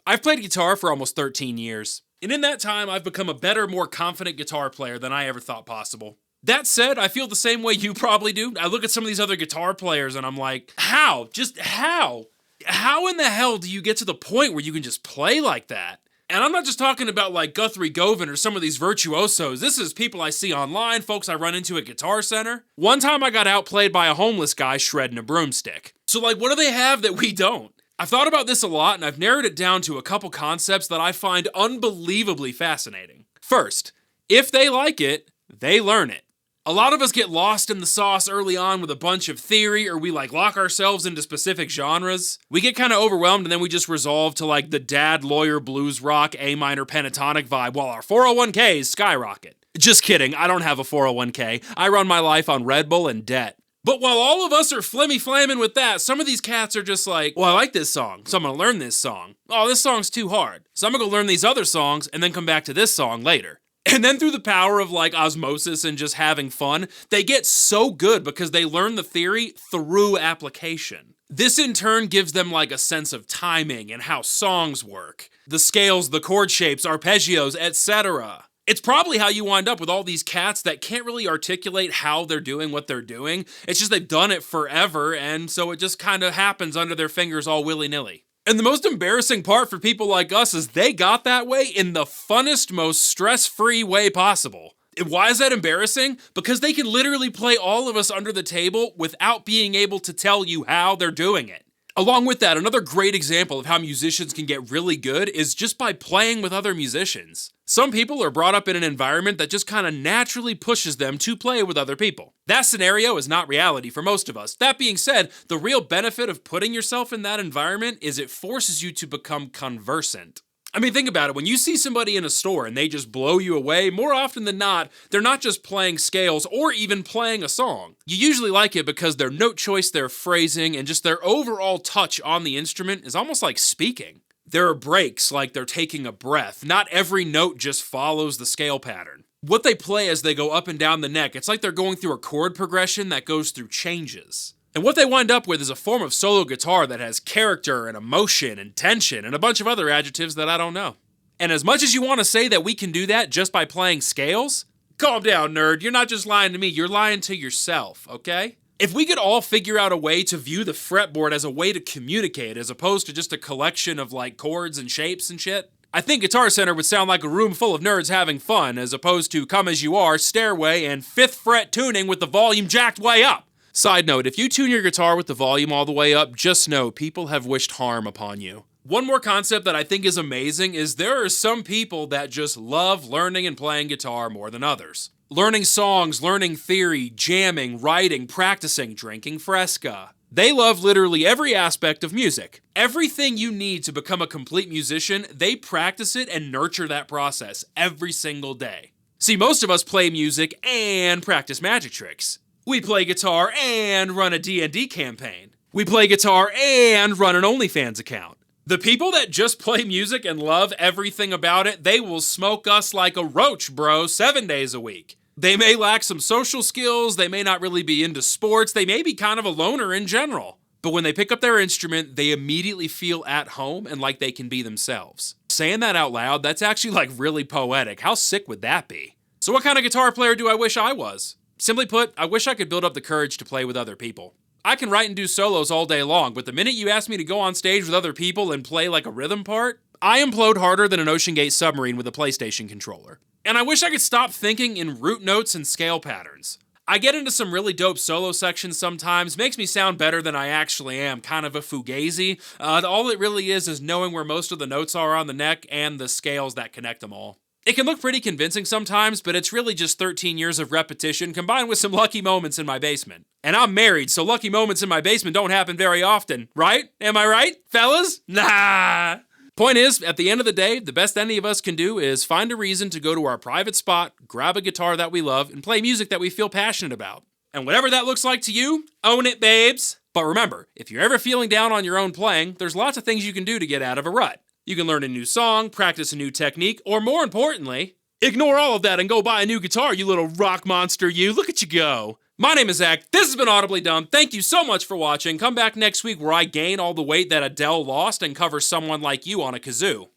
I've played guitar for almost 13 years, and in that time I've become a better, more confident guitar player than I ever thought possible. That said, I feel the same way you probably do. I look at some of these other guitar players and I'm like, how? Just how? How in the hell do you get to the point where you can just play like that? And I'm not just talking about like Guthrie Govan or some of these virtuosos. This is people I see online, folks I run into at Guitar Center. One time I got outplayed by a homeless guy shredding a broomstick. So like, what do they have that we don't? I've thought about this a lot and I've narrowed it down to a couple concepts that I find unbelievably fascinating. First, if they like it, they learn it. A lot of us get lost in the sauce early on with a bunch of theory, or we like lock ourselves into specific genres. We get kind of overwhelmed and then we just resolve to like the dad lawyer blues rock A minor pentatonic vibe while our 401ks skyrocket. Just kidding, I don't have a 401k. I run my life on Red Bull and debt. But while all of us are flimmy flamming with that, some of these cats are just like, well, I like this song, so I'm gonna learn this song. Oh, this song's too hard, so I'm gonna go learn these other songs and then come back to this song later. And then through the power of like osmosis and just having fun, they get so good because they learn the theory through application. This in turn gives them like a sense of timing and how songs work. The scales, the chord shapes, arpeggios, etc. It's probably how you wind up with all these cats that can't really articulate how they're doing what they're doing. It's just they've done it forever, and so it just kind of happens under their fingers all willy-nilly. And the most embarrassing part for people like us is they got that way in the funnest, most stress-free way possible. And why is that embarrassing? Because they can literally play all of us under the table without being able to tell you how they're doing it. Along with that, another great example of how musicians can get really good is just by playing with other musicians. Some people are brought up in an environment that just kind of naturally pushes them to play with other people. That scenario is not reality for most of us. That being said, the real benefit of putting yourself in that environment is it forces you to become conversant. I mean, think about it. When you see somebody in a store and they just blow you away, more often than not, they're not just playing scales or even playing a song. You usually like it because their note choice, their phrasing, and just their overall touch on the instrument is almost like speaking. There are breaks, like they're taking a breath. Not every note just follows the scale pattern. What they play as they go up and down the neck, it's like they're going through a chord progression that goes through changes. And what they wind up with is a form of solo guitar that has character and emotion and tension and a bunch of other adjectives that I don't know. And as much as you want to say that we can do that just by playing scales, calm down, nerd. You're not just lying to me, you're lying to yourself, okay? If we could all figure out a way to view the fretboard as a way to communicate as opposed to just a collection of like chords and shapes and shit, I think Guitar Center would sound like a room full of nerds having fun as opposed to Come As You Are, Stairway, and 5th fret tuning with the volume jacked way up. Side note, if you tune your guitar with the volume all the way up, just know people have wished harm upon you. One more concept that I think is amazing is there are some people that just love learning and playing guitar more than others. Learning songs, learning theory, jamming, writing, practicing, drinking Fresca. They love literally every aspect of music. Everything you need to become a complete musician, they practice it and nurture that process every single day. See, most of us play music and practice magic tricks. We play guitar and run a D&D campaign. We play guitar and run an OnlyFans account. The people that just play music and love everything about it, they will smoke us like a roach, bro, 7 days a week. They may lack some social skills, they may not really be into sports, they may be kind of a loner in general. But when they pick up their instrument, they immediately feel at home and like they can be themselves. Saying that out loud, that's actually like really poetic. How sick would that be? So what kind of guitar player do I wish I was? Simply put, I wish I could build up the courage to play with other people. I can write and do solos all day long, but the minute you ask me to go on stage with other people and play like a rhythm part, I implode harder than an Ocean Gate submarine with a PlayStation controller. And I wish I could stop thinking in root notes and scale patterns. I get into some really dope solo sections sometimes, makes me sound better than I actually am, kind of a fugazi. All it really is knowing where most of the notes are on the neck and the scales that connect them all. It can look pretty convincing sometimes, but it's really just 13 years of repetition combined with some lucky moments in my basement. And I'm married, so lucky moments in my basement don't happen very often, right? Am I right, fellas? Nah! Point is, at the end of the day, the best any of us can do is find a reason to go to our private spot, grab a guitar that we love, and play music that we feel passionate about. And whatever that looks like to you, own it, babes! But remember, if you're ever feeling down on your own playing, there's lots of things you can do to get out of a rut. You can learn a new song, practice a new technique, or more importantly, ignore all of that and go buy a new guitar, you little rock monster, you. Look at you go. My name is Zach. This has been Audibly Dumb. Thank you so much for watching. Come back next week where I gain all the weight that Adele lost and cover someone like you on a kazoo.